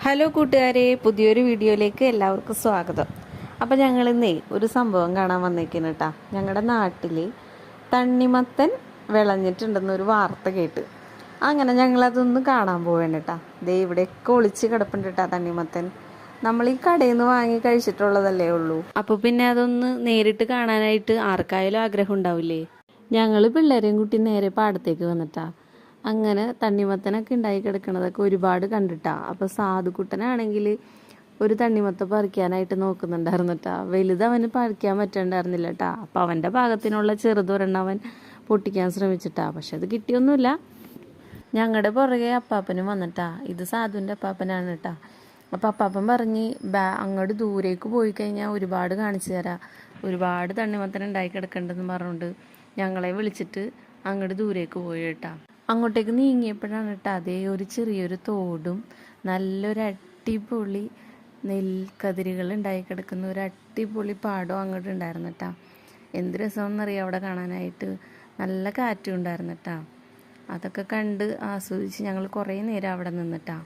Hello കൂട്ടുകാരെ, പുതിയൊരു വീഡിയോയിലേക്ക് എല്ലാവർക്കും സ്വാഗതം. അപ്പോൾ ഞങ്ങൾ ഇന്നേ ഒരു സംഭവം കാണാൻ വന്നേക്കുന്നു കേട്ടോ. ഞങ്ങളുടെ നാട്ടിൽ തണ്ണിമത്തൻ വിളഞ്ഞിട്ടുണ്ടെന്നൊരു വാർത്ത കേട്ട് അങ്ങനെ ഞങ്ങളതൊന്ന് കാണാൻ പോവേണ്ട കേട്ടോ. ദേ ഇവിടെയൊക്കെ ഒളിച്ച് കിടപ്പുണ്ട് കേട്ടോ തണ്ണിമത്തൻ. നമ്മൾ ഈ കടയിൽ നിന്ന് വാങ്ങി കഴിച്ചിട്ടുള്ളതല്ലേ ഉള്ളൂ. അപ്പോൾ പിന്നെ അതൊന്ന് നേരിട്ട് കാണാനായിട്ട് ആർക്കായാലും ആഗ്രഹം ഉണ്ടാവില്ലേ. ഞങ്ങൾ പിള്ളേരെയും കൂട്ടി നേരെ പാടത്തേക്ക് വന്നിട്ടാ അങ്ങനെ തണ്ണിമത്തനൊക്കെ ഉണ്ടായി കിടക്കണതൊക്കെ ഒരുപാട് കണ്ടിട്ടാ. അപ്പോൾ സാധുക്കുട്ടനാണെങ്കിൽ ഒരു തണ്ണിമത്തം പറിക്കാനായിട്ട് നോക്കുന്നുണ്ടായിരുന്നു കേട്ടാ. വലുത് അവന് പറിക്കാൻ പറ്റണ്ടായിരുന്നില്ല കേട്ടാ. അപ്പം അവൻ്റെ പാകത്തിനുള്ള ചെറുതൊരെണ്ണം അവൻ പൊട്ടിക്കാൻ ശ്രമിച്ചിട്ടാ. പക്ഷെ അത് കിട്ടിയൊന്നുമില്ല. ഞങ്ങളുടെ പുറകെ അപ്പാപ്പനും വന്നിട്ടാ. ഇത് സാധുവിൻ്റെ അപ്പാപ്പനാണ് കേട്ടാ. അപ്പം അപ്പാപ്പൻ പറഞ്ഞ് അങ്ങോട്ട് ദൂരേക്ക് പോയി കഴിഞ്ഞാൽ ഒരുപാട് കാണിച്ചു തരാം, ഒരുപാട് തണ്ണിമത്തൻ ഉണ്ടായി കിടക്കണ്ടെന്ന് പറഞ്ഞുകൊണ്ട് ഞങ്ങളെ വിളിച്ചിട്ട് അങ്ങോട്ട് ദൂരേക്ക് പോയി കേട്ടാ. അങ്ങോട്ടേക്ക് നീങ്ങിയപ്പോഴാണ് കേട്ടോ അതേ ഒരു ചെറിയൊരു തോടും നല്ലൊരു അടിപൊളി നെൽക്കതിരുകൾ ഉണ്ടായി കിടക്കുന്ന ഒരു അടിപൊളി പാടവും അങ്ങോട്ട് ഉണ്ടായിരുന്നു കേട്ടോ. എന്ത് രസമെന്നറിയാം അവിടെ കാണാനായിട്ട്. നല്ല കാറ്റും ഉണ്ടായിരുന്നു കേട്ടോ. അതൊക്കെ കണ്ട് ആസ്വദിച്ച് ഞങ്ങൾ കുറേ നേരം അവിടെ നിന്നിട്ടാ.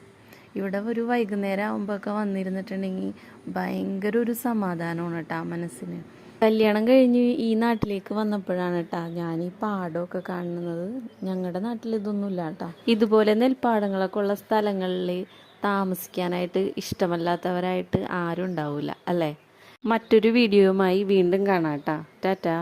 ഇവിടെ ഒരു വൈകുന്നേരം ആകുമ്പോഴൊക്കെ വന്നിരുന്നിട്ടുണ്ടെങ്കിൽ ഭയങ്കര ഒരു സമാധാനമാണ് കേട്ടോ മനസ്സിന്. കല്യാണം കഴിഞ്ഞ് ഈ നാട്ടിലേക്ക് വന്നപ്പോഴാണ് കേട്ടോ ഞാൻ ഈ പാടമൊക്കെ കാണുന്നത്. ഞങ്ങളുടെ നാട്ടിൽ ഇതൊന്നുമില്ല കേട്ടോ. ഇതുപോലെ നെൽപ്പാടങ്ങളൊക്കെ ഉള്ള സ്ഥലങ്ങളിൽ താമസിക്കാനായിട്ട് ഇഷ്ടമല്ലാത്തവരായിട്ട് ആരും ഉണ്ടാവില്ല അല്ലേ. മറ്റൊരു വീഡിയോയുമായി വീണ്ടും കാണാം കേട്ടോ. ടാറ്റാ.